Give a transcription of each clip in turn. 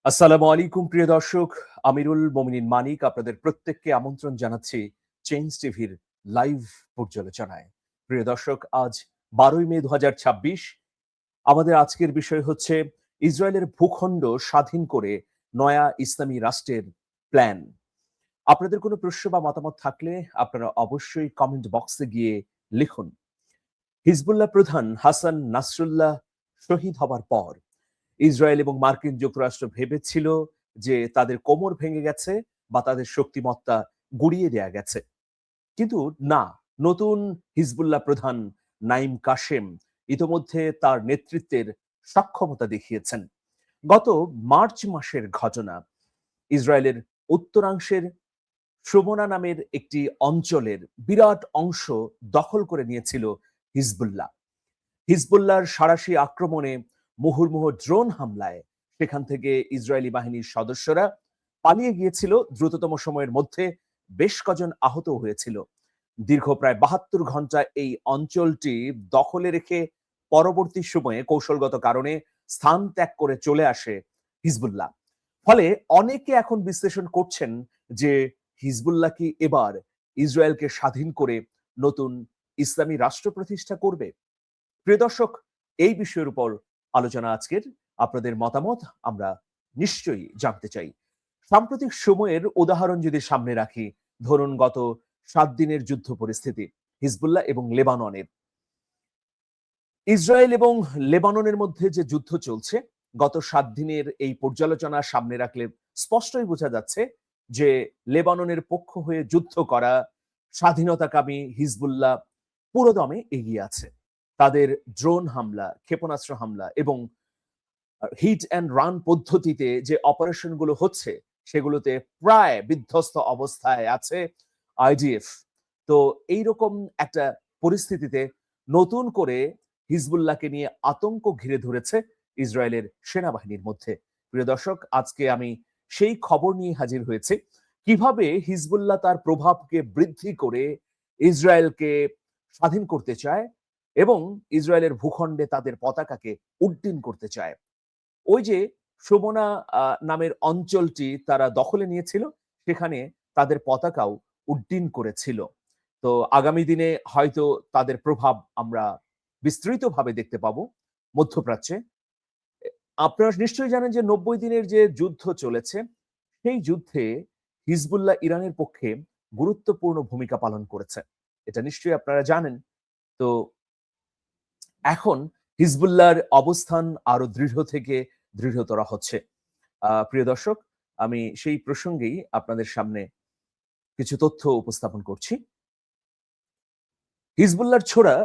আসসালামু আলাইকুম প্রিয় দর্শক, আমিরুল মোমিনিন মানিক আপনাদের প্রত্যেককে আমন্ত্রণ জানাচ্ছি চেঞ্জ টিভির লাইভ পর্যালোচনায়। প্রিয় দর্শক, আজ 12ই মে 2026। আমাদের আজকের বিষয় হচ্ছে ইসরায়েলের ভূখণ্ড স্বাধীন করে নয়া ইসলামী রাষ্ট্রের প্ল্যান। আপনাদের কোনো প্রশ্ন বা মতামত থাকলে আপনারা অবশ্যই কমেন্ট বক্সে গিয়ে লিখুন। হিজবুল্লাহ প্রধান হাসান নাসরুল্লাহ শহীদ হবার পর ইসরায়েল এবং মার্কিন যুক্তরাষ্ট্র ভেবেছিল যে তাদের কোমর ভেঙে গেছে বা তাদের শক্তিমত্তা গুড়িয়ে দেয়া গেছে, কিন্তু না। নতুন হিজবুল্লাহ প্রধান নাইম কাশেম ইতোমধ্যে তার নেতৃত্বের সক্ষমতা দেখিয়েছেন। গত মার্চ মাসের ঘটনা, ইসরায়েলের উত্তরাংশের শোমনা নামের একটি অঞ্চলের বিরাট অংশ দখল করে নিয়েছিল হিজবুল্লাহ। হিজবুল্লাহর সাঁড়াশি আক্রমণে, মুহুর্মুহ ড্রোন হামলায় সেখান থেকে ইসরায়েলি বাহিনীর সদস্যরা পালিয়ে গিয়েছিল দ্রুততম সময়ের মধ্যে। বেশ কজন আহত হয়েছিল। দীর্ঘ প্রায় 72 ঘন্টা এই অঞ্চলটি দখলে রেখে পরবর্তী সময়ে কৌশলগত কারণে স্থান ত্যাগ করে চলে আসে হিজবুল্লাহ। ফলে অনেকে এখন বিশ্লেষণ করছেন যে হিজবুল্লাহ কি এবার ইসরায়েলকে স্বাধীন করে নতুন ইসলামী রাষ্ট্র প্রতিষ্ঠা করবে? প্রিয় দর্শক, এই বিষয়ের উপর আলোচনা আজকের। আপনাদের মতামত আমরা নিশ্চয়ই জানতে চাই। সাম্প্রতিক সময়ের উদাহরণ যদি সামনে রাখি, ধরুন গত 7 দিনের যুদ্ধ পরিস্থিতি হিজবুল্লাহ এবং লেবাননের। ইসরায়েল এবং লেবাননের মধ্যে যে যুদ্ধ চলছে, গত 7 দিনের এই পর্যালোচনা সামনে রাখলে স্পষ্টই বোঝা যাচ্ছে যে লেবাননের পক্ষ হয়ে যুদ্ধ করা স্বাধীনতাকামী হিজবুল্লাহ পুরোদমে এগিয়ে আছে। তাদের ড্রোন হামলা, ক্ষেপণাস্ত্র হামলা এবং হিট অ্যান্ড রান পদ্ধতিতে যে অপারেশনগুলো হচ্ছে, সেগুলোতে প্রায় বিধ্বস্ত অবস্থায় আছে আইডিএফ। তো এইরকম একটা পরিস্থিতিতে নতুন করে হিজবুল্লাহকে নিয়ে আতঙ্ক ঘিরে ধরেছে ইসরায়েলের সেনাবাহিনীর মধ্যে। প্রিয় দর্শক, আজকে আমি সেই খবর নিয়ে হাজির হয়েছি, কিভাবে হিজবুল্লাহ তার প্রভাবকে বৃদ্ধি করে ইসরায়েলকে স্বাধীন করতে চায় এবং ইসরায়েলের ভূখণ্ডে তাদের পতাকাকে উড্ডীন করতে চায়। ওই যে শোমনা নামের অঞ্চলটি তারা দখলে নিয়েছিল, সেখানে তাদের পতাকাও উড্ডীন করেছিল। তো আগামী দিনে হয়তো তাদের প্রভাব আমরা বিস্তৃতভাবে দেখতে পাবো মধ্যপ্রাচ্যে। আপনারা নিশ্চয়ই জানেন যে 90 দিনের যে যুদ্ধ চলেছে, সেই যুদ্ধে হিজবুল্লাহ ইরানের পক্ষে গুরুত্বপূর্ণ ভূমিকা পালন করেছে। এটা নিশ্চয়ই আপনারা জানেন। তো এখন হিজবুল্লাহর অবস্থান আরো দৃঢ় থেকে দৃঢ়তর হচ্ছে। প্রিয় দর্শক, আমি সেই প্রসঙ্গেই আপনাদের সামনে কিছু তথ্য উপস্থাপন করছি। হিজবুল্লাহর ছোড়া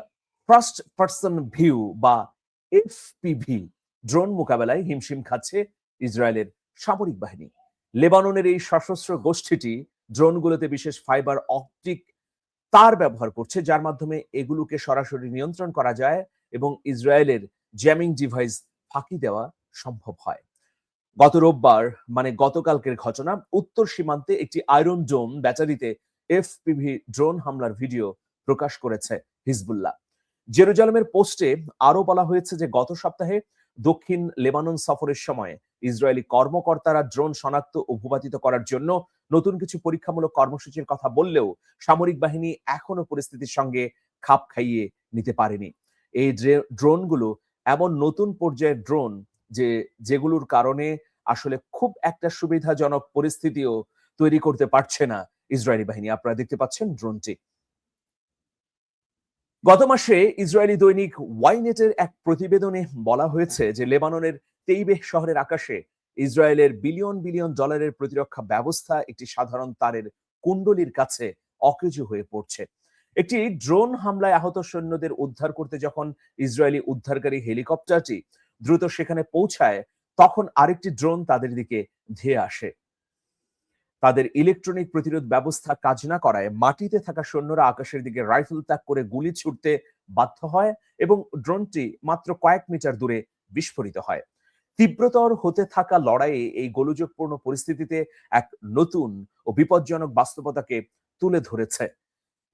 ফার্স্ট পারসন ভিউ বা এফপিভি ড্রোন মোকাবেলায় হিমশিম খাচ্ছে ইসরায়েলের সামরিক বাহিনী। লেবাননের এই সশস্ত্র গোষ্ঠীটি ড্রোনগুলোতে বিশেষ ফাইবার অপটিক তার ব্যবহার করছে, যার মাধ্যমে এগুলোকে সরাসরি নিয়ন্ত্রণ করা যায় এবং ইসরায়েলের জ্যামিং ডিভাইস ফাঁকি দেওয়া সম্ভব হয়। গত রোববার, মানে গতকালকের ঘটনা, উত্তর সীমান্তে একটি আয়রন ডোম ব্যাটারিতে এফপিভি ড্রোন হামলার ভিডিও প্রকাশ করেছে হিজবুল্লাহ। জেরুজালেমের পোস্টে আরো বলা হয়েছে যে গত সপ্তাহে দক্ষিণ লেবানন সফরের সময় ইসরায়েলি কর্মকর্তারা ড্রোন শনাক্ত ও ভূপাতিত করার জন্য নতুন কিছু পরীক্ষামূলক কর্মসূচির কথা বললেও সামরিক বাহিনী এখনো পরিস্থিতির সঙ্গে খাপ খাইয়ে নিতে পারেনি। এই ড্রোনগুলো এমন নতুন পর্যায়ের ড্রোন যেগুলোর কারণে আসলে খুব একটা সুবিধাজনক পরিস্থিতিও তৈরি করতে পারছে না ইসরায়েলি বাহিনী। আপনারা দেখতে পাচ্ছেন ড্রোনটি। গত মাসে ইসরায়েলি দৈনিক ওয়াইনেটের এক প্রতিবেদনে বলা হয়েছে যে লেবাননের তেইবেহ শহরের আকাশে ইসরায়েলের বিলিয়ন বিলিয়ন ডলারের প্রতিরক্ষা ব্যবস্থা একটি সাধারণ তারের কুণ্ডলীর কাছে অকেজো হয়ে পড়ছে। একটি ড্রোন হামলায় আহত সৈন্যদের উদ্ধার করতে যখন ইসরায়েলি উদ্ধারকারী হেলিকপ্টারটি দ্রুত সেখানে পৌঁছায়, তখন আরেকটি ড্রোন তাদের দিকে ধেয়ে আসে। তাদের ইলেকট্রনিক প্রতিরোধ ব্যবস্থা কাজ না করায় মাটিতে থাকা সৈন্যরা আকাশের দিকে রাইফেল তাক করে গুলি ছুটতে বাধ্য হয় এবং ড্রোনটি মাত্র কয়েক মিটার দূরে বিস্ফোরিত হয়। তীব্রতর হতে থাকা লড়াইয়ে এই গোলযোগপূর্ণ পরিস্থিতিতে এক নতুন ও বিপজ্জনক বাস্তবতাকে তুলে ধরেছে।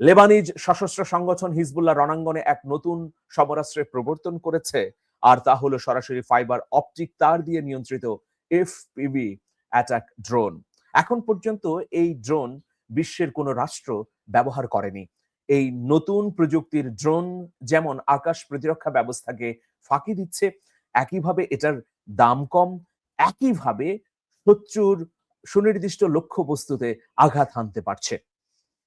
লেবানিজ সশস্ত্র সংগঠন হিজবুল্লাহ রণাঙ্গনে এক নতুন সমরাস্ত্রের প্রবর্তন করেছে, আর তা হলো সরাসরি ফাইবার অপটিক তার দিয়ে নিয়ন্ত্রিত এফপিভি অ্যাটাক ড্রোন। এখন পর্যন্ত এই ড্রোন বিশ্বের কোনো রাষ্ট্র ব্যবহার করেনি। এই নতুন প্রযুক্তির ড্রোন যেমন আকাশ প্রতিরক্ষা ব্যবস্থাকে ফাঁকি দিচ্ছে, একইভাবে এটার দাম কম, একইভাবে শত্রুর সুনির্দিষ্ট লক্ষ্যবস্তুতে আঘাত হানতে পারছে।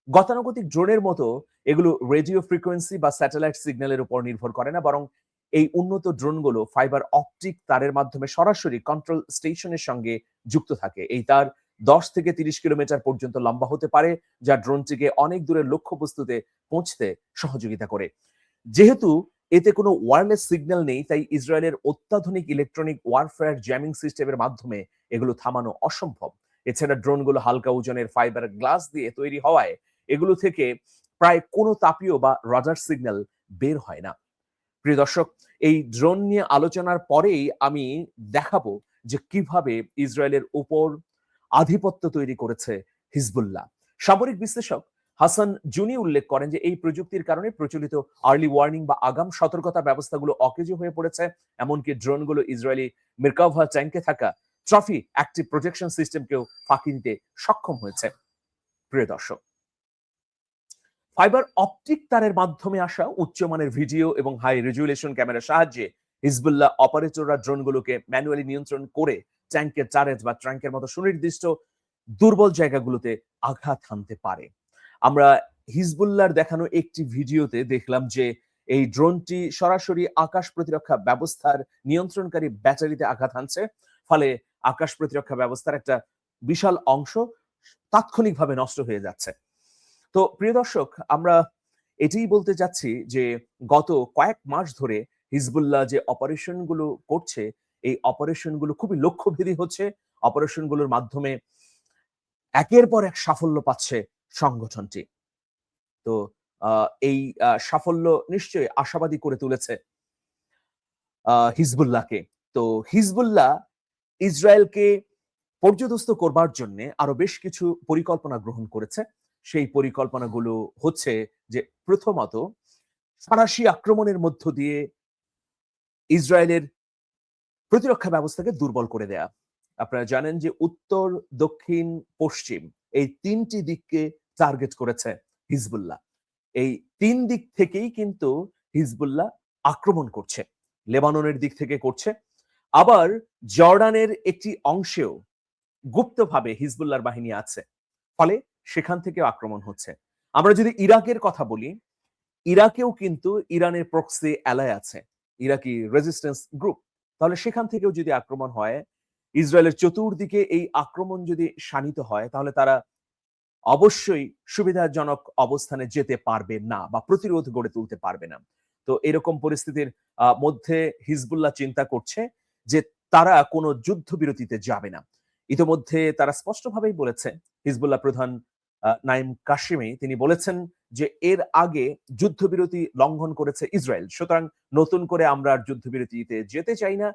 গতানুগতিক ড্রোনের মতো এগুলো রেডিও ফ্রিকোয়েন্সি বা স্যাটেলাইট সিগন্যালের উপর নির্ভর করে না, বরং এই উন্নত ড্রোনগুলো ফাইবার অপটিক তারের মাধ্যমে সরাসরি কন্ট্রোল স্টেশনের সঙ্গে যুক্ত থাকে। এই তার 10 থেকে 30 কিলোমিটার পর্যন্ত লম্বা হতে পারে, যা ড্রোনটিকে অনেক দূরের লক্ষ্যবস্তুতে পৌঁছতে সহযোগিতা করে। যেহেতু এতে কোনো ওয়্যারলেস সিগন্যাল নেই, তাই ইসরায়েলের অত্যাধুনিক ইলেকট্রনিক ওয়ারফেয়ার জ্যামিং সিস্টেমের মাধ্যমে এগুলো থামানো অসম্ভব। এছাড়া ড্রোনগুলো হালকা ওজনের ফাইবার গ্লাস দিয়ে তৈরি হওয়ায় এগুলো থেকে প্রায় কোনো তাপীয় বা রাডার সিগন্যাল বের হয় না। প্রিয় দর্শক, এই ড্রোন নিয়ে আলোচনার পরেই আমি দেখাবো যে কিভাবে ইসরায়েলের উপর আধিপত্য তৈরি করেছে হিজবুল্লাহ। সামরিক বিশ্লেষক হাসান জুনি উল্লেখ করেন যে এই প্রযুক্তির কারণে প্রচলিত আর্লি ওয়ার্নিং বা আগাম সতর্কতা ব্যবস্থাগুলো অকেজো হয়ে পড়েছে। এমনকি ড্রোনগুলো ইসরায়েলি মিরকাভা ট্যাঙ্কে থাকা ট্রফি অ্যাক্টিভ প্রোটেকশন সিস্টেমকেও ফাঁকি দিতে সক্ষম হয়েছে। প্রিয় দর্শক, ফাইবার অপটিক তারের মাধ্যমে আসা উচ্চমানের ভিডিও এবং হাই রেজুলেশন ক্যামেরার সাহায্যে হিজবুল্লাহ অপারেটররা ড্রোনগুলোকে ম্যানুয়ালি নিয়ন্ত্রণ করে ট্যাঙ্কের টারেট বা ট্যাঙ্কের মতো সুনির্দিষ্ট দুর্বল জায়গাগুলোতে আঘাত হানতে পারে। আমরা হিজবুল্লাহর দেখানো একটি ভিডিওতে দেখলাম যে এই ড্রোনটি সরাসরি আকাশ প্রতিরক্ষা ব্যবস্থার নিয়ন্ত্রণকারী ব্যাটারিতে আঘাত হানছে, ফলে আকাশ প্রতিরক্ষা ব্যবস্থার একটা বিশাল অংশ তাৎক্ষণিকভাবে নষ্ট হয়ে যাচ্ছে। তো প্রিয় দর্শক, আমরা এটাই বলতে চাচ্ছি যে গত কয়েক মাস ধরে হিজবুল্লাহ যে অপারেশনগুলো করছে, এই অপারেশনগুলো খুবই লক্ষ্যভেদী হচ্ছে। অপারেশনগুলোর মাধ্যমে একের পর এক সাফল্য পাচ্ছে সংগঠনটি। তো এই সাফল্য নিশ্চয়ই আশাবাদী করে তুলেছে হিজবুল্লাহকে। তো হিজবুল্লাহ ইসরায়েলকে পর্যদস্ত করবার জন্য আরো বেশ কিছু পরিকল্পনা গ্রহণ করেছে। সেই পরিকল্পনাগুলো হচ্ছে যে প্রথমত ফরাসি আক্রমণের মধ্য দিয়ে ইসরায়েলের প্রতিরক্ষা ব্যবস্থাকে দুর্বল করে দেয়া। আপনারা জানেন যে উত্তর, দক্ষিণ, পশ্চিম এই ৩টি দিককে টার্গেট করেছে হিজবুল্লাহ। এই ৩ দিক থেকেই কিন্তু হিজবুল্লাহ আক্রমণ করছে। লেবাননের দিক থেকে করছে, আবার জর্ডানের একটি অংশেও গুপ্তভাবে হিজবুল্লাহর বাহিনী আছে, ফলে সেখান থেকেও আক্রমণ হচ্ছে। আমরা যদি ইরাকের কথা বলি, ইরাকেও কিন্তু ইরানের প্রক্সি অ্যালাই আছে, ইরাকি রেজিস্ট্যান্স গ্রুপ। তাহলে সেখান থেকেও যদি আক্রমণ হয়, ইসরায়েলের চতুর্দিকে এই আক্রমণ যদি শানিত হয়, তাহলে তারা অবশ্যই সুবিধাজনক অবস্থানে যেতে পারবে না বা প্রতিরোধ গড়ে তুলতে পারবে না। তো এরকম পরিস্থিতির মধ্যে হিজবুল্লাহ চিন্তা করছে যে তারা কোনো যুদ্ধবিরতিতে যাবে না। ইতোমধ্যে তারা স্পষ্টভাবেই বলেছে, হিজবুল্লাহ প্রধান নাইম কাশিমি তিনি বলেছেন যে এর আগে যুদ্ধবিরতি লঙ্ঘন করেছে ইসরায়েল, সুতরাং নতুন করে আমরা আর যুদ্ধবিরতিতে যেতে চাই না,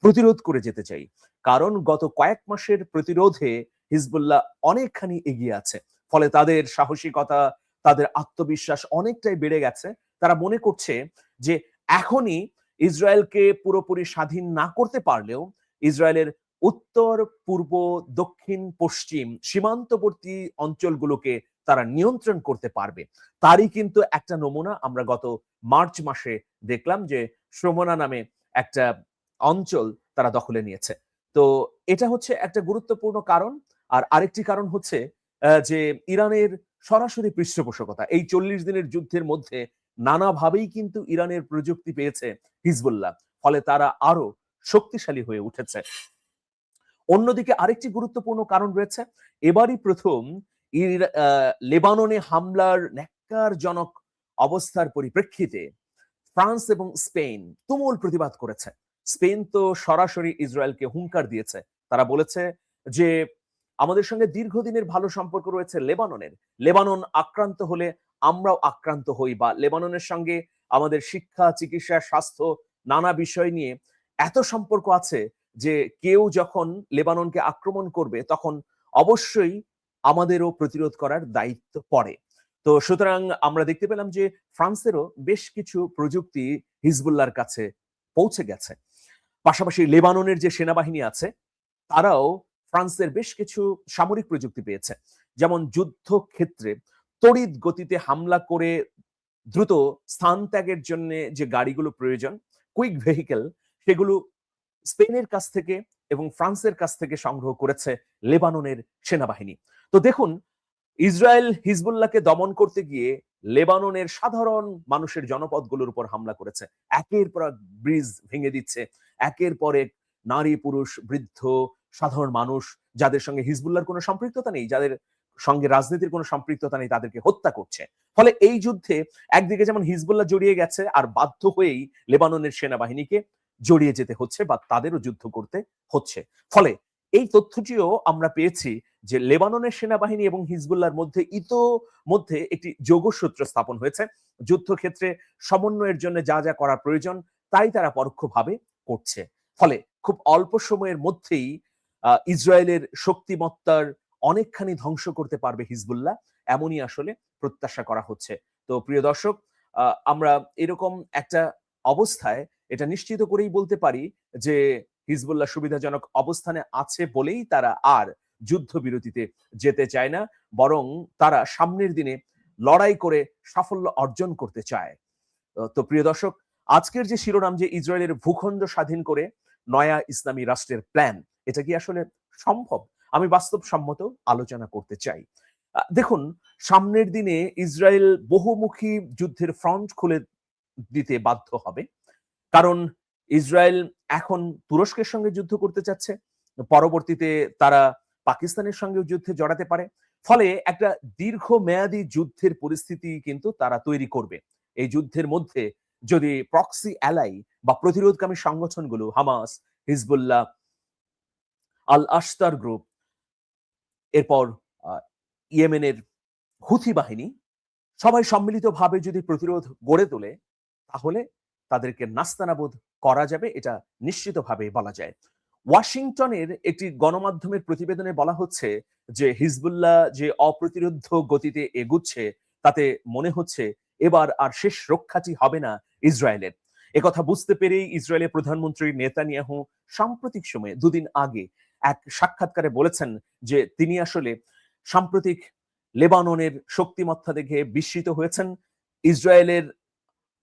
প্রতিরোধ করে যেতে চাই। কারণ গত কয়েক মাসের প্রতিরোধে হিজবুল্লাহ অনেকখানি এগিয়ে আছে, ফলে তাদের সাহসিকতা, তাদের আত্মবিশ্বাস অনেকটাই বেড়ে গেছে। তারা মনে করছে যে এখনই ইসরায়েলকে পুরোপুরি স্বাধীন না করতে পারলেও ইসরায়েলের উত্তর, পূর্ব, দক্ষিণ, পশ্চিম সীমান্তবর্তী অঞ্চলগুলোকে তারা নিয়ন্ত্রণ করতে পারবে। তারই কিন্তু একটা নমুনা আমরা গত মার্চ মাসে দেখলাম যে শ্রমনা নামে একটা অঞ্চল তারা দখলে নিয়েছে। তো এটা হচ্ছে একটা গুরুত্বপূর্ণ কারণ। আর আরেকটি কারণ হচ্ছে যে ইরানের সরাসরি পৃষ্ঠপোষকতা। এই ৪০ দিনের যুদ্ধের মধ্যে নানাভাবেই কিন্তু ইরানের প্রযুক্তি পেয়েছে হিজবুল্লাহ, ফলে তারা আরো শক্তিশালী হয়ে উঠেছে। অন্যদিকে আরেকটি গুরুত্বপূর্ণ কারণ রয়েছে। এবারই প্রথম লেবাননে হামলার ন্যক্কারজনক অবস্থার পরিপ্রেক্ষিতে ফ্রান্স এবং স্পেন তুমুল প্রতিবাদ করেছে। স্পেন তো সরাসরি ইসরায়েলকে হুঙ্কার দিয়েছে। তারা বলেছে যে আমাদের সঙ্গে দীর্ঘদিনের ভালো সম্পর্ক রয়েছে লেবাননের। লেবানন আক্রান্ত হলে আমরাও আক্রান্ত হই, বা লেবাননের সঙ্গে আমাদের শিক্ষা, চিকিৎসা, স্বাস্থ্য নানা বিষয় নিয়ে এত সম্পর্ক আছে যে কেউ যখন লেবাননকে আক্রমণ করবে তখন অবশ্যই আমাদেরও প্রতিরোধ করার দায়িত্ব পড়ে। তো সুতরাং আমরা দেখতে পেলাম যে ফ্রান্সেরও বেশ কিছু প্রযুক্তি হিজবুল্লাহর কাছে পৌঁছে গেছে। পাশাপাশি লেবাননের যে সেনাবাহিনী আছে তারাও ফ্রান্সের বেশ কিছু সামরিক প্রযুক্তি পেয়েছে, যেমন যুদ্ধক্ষেত্রে তড়িৎ গতিতে হামলা করে দ্রুত স্থান ত্যাগের জন্য যে গাড়িগুলো প্রয়োজন, কুইক ভেহিকেল, সেগুলো স্পেনের কাছ থেকে এবং ফ্রান্সের কাছ থেকে সংগ্রহ করেছে লেবাননের সেনাবাহিনী। তো দেখুন, ইসরায়েল হিজবুল্লাহকে দমন করতে গিয়ে লেবাননের সাধারণ মানুষের জনপদগুলোর উপর হামলা করেছে, একের পর এক ব্রিজ ভেঙে দিচ্ছে, একের পর এক নারী পুরুষ বৃদ্ধ সাধারণ মানুষ যাদের সঙ্গে হিজবুল্লাহর কোনো সম্পৃক্ততা নেই, যাদের সঙ্গে রাজনীতির কোনো সম্পৃক্ততা নেই, তাদেরকে হত্যা করছে। ফলে এই যুদ্ধে একদিকে যেমন হিজবুল্লাহ জড়িয়ে গেছে, আর বাধ্য হয়েই লেবাননের সেনাবাহিনীকে জড়িয়ে যেতে হচ্ছে বা তাদেরও যুদ্ধ করতে হচ্ছে। ফলে এই তথ্যটিও আমরা পেয়েছি যে লেবাননের সেনাবাহিনী এবং হিজবুল্লাহর মধ্যে ইতোমধ্যে একটি যোগসূত্র স্থাপন হয়েছে। যুদ্ধক্ষেত্রে সমন্বয়ের জন্য যা যা করা প্রয়োজন তাই তারা পরোক্ষভাবে করছে। ফলে খুব অল্প সময়ের মধ্যেই ইসরায়েলের শক্তিমত্তার অনেকখানি ধ্বংস করতে পারবে হিজবুল্লাহ, এমনই আসলে প্রত্যাশা করা হচ্ছে। তো প্রিয় দর্শক, আমরা এরকম একটা অবস্থায় এটা নিশ্চিত করেই বলতে পারি যে হিজবুল্লাহ সুবিধাজনক অবস্থানে আছে বলেই তারা আর যুদ্ধবিরতিতে যেতে চায় না, বরং তারা সামনের দিনে লড়াই করে সাফল্য অর্জন করতে চায়। তো প্রিয় দর্শক, আজকের যে শিরোনাম, যে ইসরায়েলের ভূখণ্ড স্বাধীন করে নয়া ইসলামী রাষ্ট্রের প্ল্যান, এটা কি আসলে সম্ভব? আমি বাস্তবসম্মত আলোচনা করতে চাই। দেখুন, সামনের দিনে ইসরায়েল বহুমুখী যুদ্ধের ফ্রন্ট খুলে দিতে বাধ্য হবে, কারণ ইসরায়েল এখন তুরস্কের সঙ্গে যুদ্ধ করতে চাচ্ছে, পরবর্তীতে তারা পাকিস্তানের সঙ্গেও যুদ্ধে জড়াতে পারে। ফলে একটা দীর্ঘমেয়াদী যুদ্ধের পরিস্থিতি কিন্তু তারা তৈরি করবে। এই যুদ্ধের মধ্যে যদি প্রক্সি অ্যালাই বা প্রতিরোধকামী সংগঠনগুলো হামাস, হিজবুল্লাহ, আল আশতার গ্রুপ, এরপর ইয়েমেনের হুথি বাহিনী সবাই সম্মিলিতভাবে যদি প্রতিরোধ গড়ে তোলে, তাহলে তাদেরকে নাস্তানাবুদ করা যাবে, এটা নিশ্চিতভাবে বলা যায়। ওয়াশিংটনের একটি গণমাধ্যমের প্রতিবেদনে বলা হচ্ছে যে হিজবুল্লাহ যে অপ্রতিরোধ গতিতে এগুচ্ছে, তাতে মনে হচ্ছে এবার আর শেষ রক্ষাটি হবে না ইসরায়েলের। একথা বুঝতে পেরেই ইসরায়েলের প্রধানমন্ত্রী নেতানিয়াহু সাম্প্রতিক সময়ে দুদিন আগে এক সাক্ষাৎকারে বলেছেন যে তিনি আসলে সাম্প্রতিক লেবাননের শক্তিমত্তা দেখে বিস্মিত হয়েছেন। ইসরায়েলের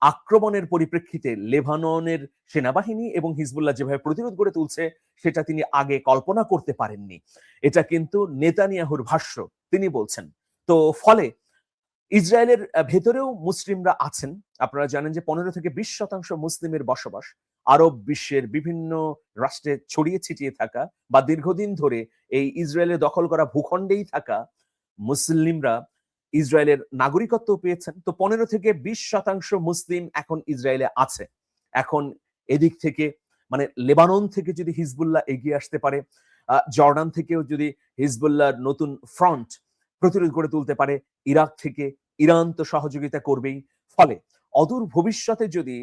আক্রমণের পরিপ্রেক্ষিতে লেবাননের সেনাবাহিনী এবং হিজবুল্লাহ যেভাবে প্রতিরোধ গড়ে তুলছে, সেটা তিনি আগে কল্পনা করতে পারেননি। এটা কিন্তু নেতানিয়াহুর ভাষ্য, তিনি বলছেন। তো ফলে ইসরায়েলের ভেতরেও মুসলিমরা আছেন। আপনারা জানেন যে 15 থেকে 20% মুসলিমের বসবাস। আরব বিশ্বের বিভিন্ন রাষ্ট্রে ছড়িয়ে ছিটিয়ে থাকা বা দীর্ঘদিন ধরে এই ইসরায়েলের দখল করা ভূখণ্ডেই থাকা মুসলিমরা ইসরায়েলের নাগরিকত্ব পেয়েছেন। তো 15 থেকে 20% মুসলিম এখন ইসরায়েলে আছে। এখন এদিক থেকে মানে লেবানন থেকে যদি হিজবুল্লাহ এগিয়ে আসতে পারে, জর্ডান থেকেও যদি হিজবুল্লাহর নতুন ফ্রন্ট প্রতিরোধ গড়ে তুলতে পারে, ইরাক থেকে ইরান তো সহযোগিতা করবেই। ফলে অদূর ভবিষ্যতে যদি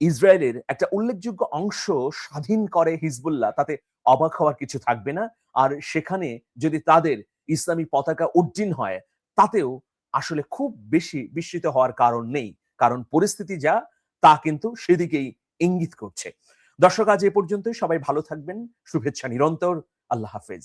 ইসরায়েলের একটা উল্লেখযোগ্য অংশ স্বাধীন করে হিজবুল্লাহ, তাতে অবাক হওয়ার কিছু থাকবে না। আর সেখানে যদি তাদের ইসলামী পতাকা উড্ডীন হয়, তাতেও আসলে খুব বেশি বিস্মিত হওয়ার কারণ নেই, কারণ পরিস্থিতি যা তা কিন্তু সেদিকেই ইঙ্গিত করছে। দর্শক, আজ এ পর্যন্তই। সবাই ভালো থাকবেন, শুভেচ্ছা নিরন্তর। আল্লাহ হাফেজ।